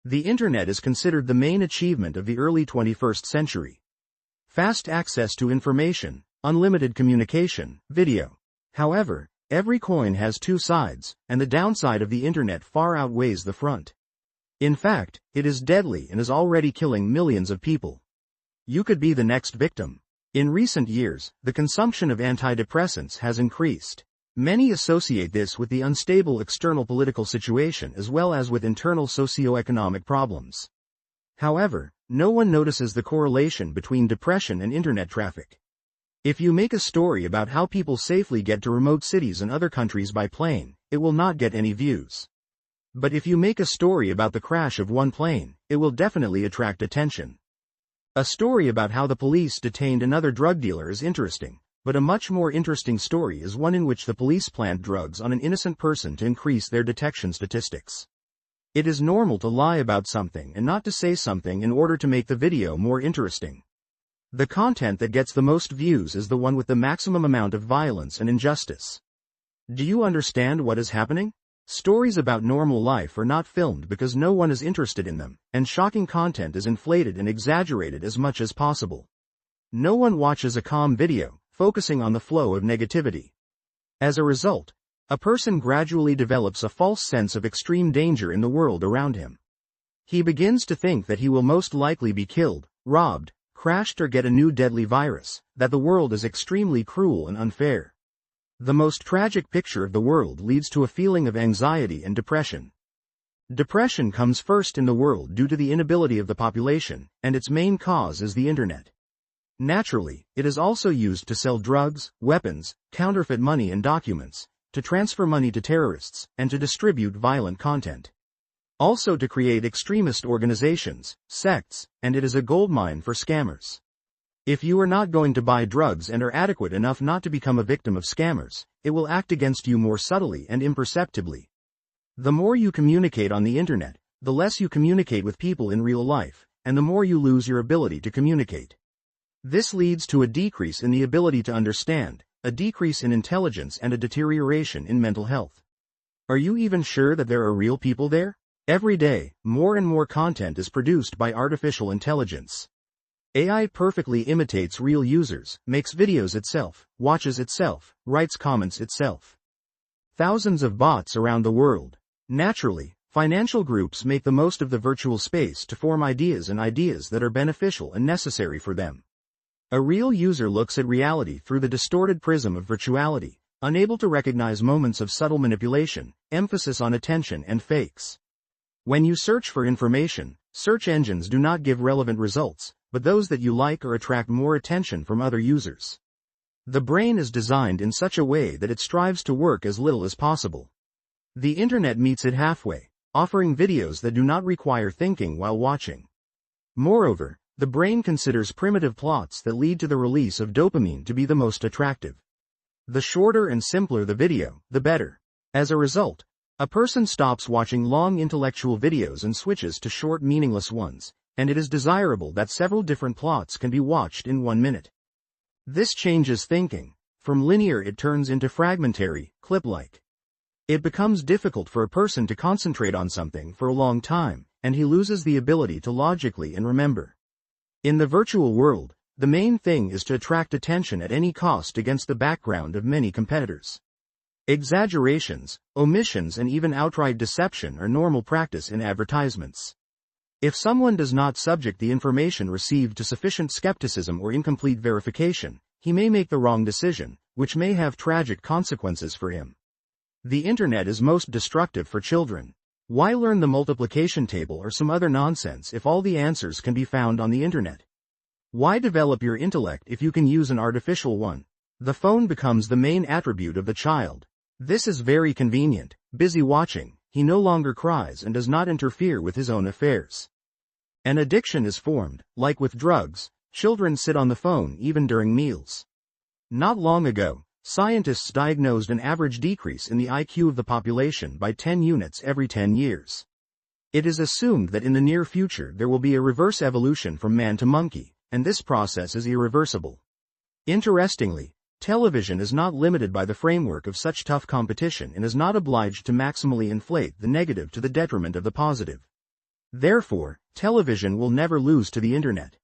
The Internet is considered the main achievement of the early 21st century. Fast access to information, unlimited communication, video. However, every coin has two sides, and the downside of the Internet far outweighs the front. In fact, it is deadly and is already killing millions of people. You could be the next victim. In recent years, the consumption of antidepressants has increased. Many associate this with the unstable external political situation as well as with internal socio-economic problems. However, no one notices the correlation between depression and internet traffic. If you make a story about how people safely get to remote cities and other countries by plane, it will not get any views. But if you make a story about the crash of one plane, it will definitely attract attention. A story about how the police detained another drug dealer is interesting, but a much more interesting story is one in which the police plant drugs on an innocent person to increase their detection statistics. It is normal to lie about something and not to say something in order to make the video more interesting. The content that gets the most views is the one with the maximum amount of violence and injustice. Do you understand what is happening? Stories about normal life are not filmed because no one is interested in them, and shocking content is inflated and exaggerated as much as possible. No one watches a calm video, focusing on the flow of negativity. As a result, a person gradually develops a false sense of extreme danger in the world around him. He begins to think that he will most likely be killed, robbed, crashed or get a new deadly virus, that the world is extremely cruel and unfair. The most tragic picture of the world leads to a feeling of anxiety and depression. Depression comes first in the world due to the inability of the population, and its main cause is the Internet. Naturally, it is also used to sell drugs, weapons, counterfeit money and documents, to transfer money to terrorists, and to distribute violent content. Also to create extremist organizations, sects, and it is a goldmine for scammers. If you are not going to buy drugs and are adequate enough not to become a victim of scammers, it will act against you more subtly and imperceptibly. The more you communicate on the Internet, the less you communicate with people in real life, and the more you lose your ability to communicate. This leads to a decrease in the ability to understand, a decrease in intelligence and a deterioration in mental health. Are you even sure that there are real people there? Every day, more and more content is produced by artificial intelligence. AI perfectly imitates real users, makes videos itself, watches itself, writes comments itself. Thousands of bots around the world. Naturally, financial groups make the most of the virtual space to form ideas that are beneficial and necessary for them. A real user looks at reality through the distorted prism of virtuality, unable to recognize moments of subtle manipulation, emphasis on attention and fakes. When you search for information, search engines do not give relevant results, but those that you like or attract more attention from other users. The brain is designed in such a way that it strives to work as little as possible. The Internet meets it halfway, offering videos that do not require thinking while watching. Moreover, the brain considers primitive plots that lead to the release of dopamine to be the most attractive. The shorter and simpler the video, the better. As a result, a person stops watching long intellectual videos and switches to short meaningless ones, and it is desirable that several different plots can be watched in 1 minute. This changes thinking. From linear it turns into fragmentary, clip-like. It becomes difficult for a person to concentrate on something for a long time, and he loses the ability to logically and remember. In the virtual world, the main thing is to attract attention at any cost against the background of many competitors. Exaggerations, omissions and even outright deception are normal practice in advertisements. If someone does not subject the information received to sufficient skepticism or incomplete verification, he may make the wrong decision, which may have tragic consequences for him. The Internet is most destructive for children. Why learn the multiplication table or some other nonsense if all the answers can be found on the Internet? Why develop your intellect if you can use an artificial one? The phone becomes the main attribute of the child. This is very convenient. Busy watching, he no longer cries and does not interfere with his own affairs. An addiction is formed. Like with drugs, children sit on the phone even during meals. Not long ago, scientists diagnosed an average decrease in the IQ of the population by 10 units every 10 years. It is assumed that in the near future there will be a reverse evolution from man to monkey, and this process is irreversible. Interestingly, television is not limited by the framework of such tough competition and is not obliged to maximally inflate the negative to the detriment of the positive. Therefore, television will never lose to the internet.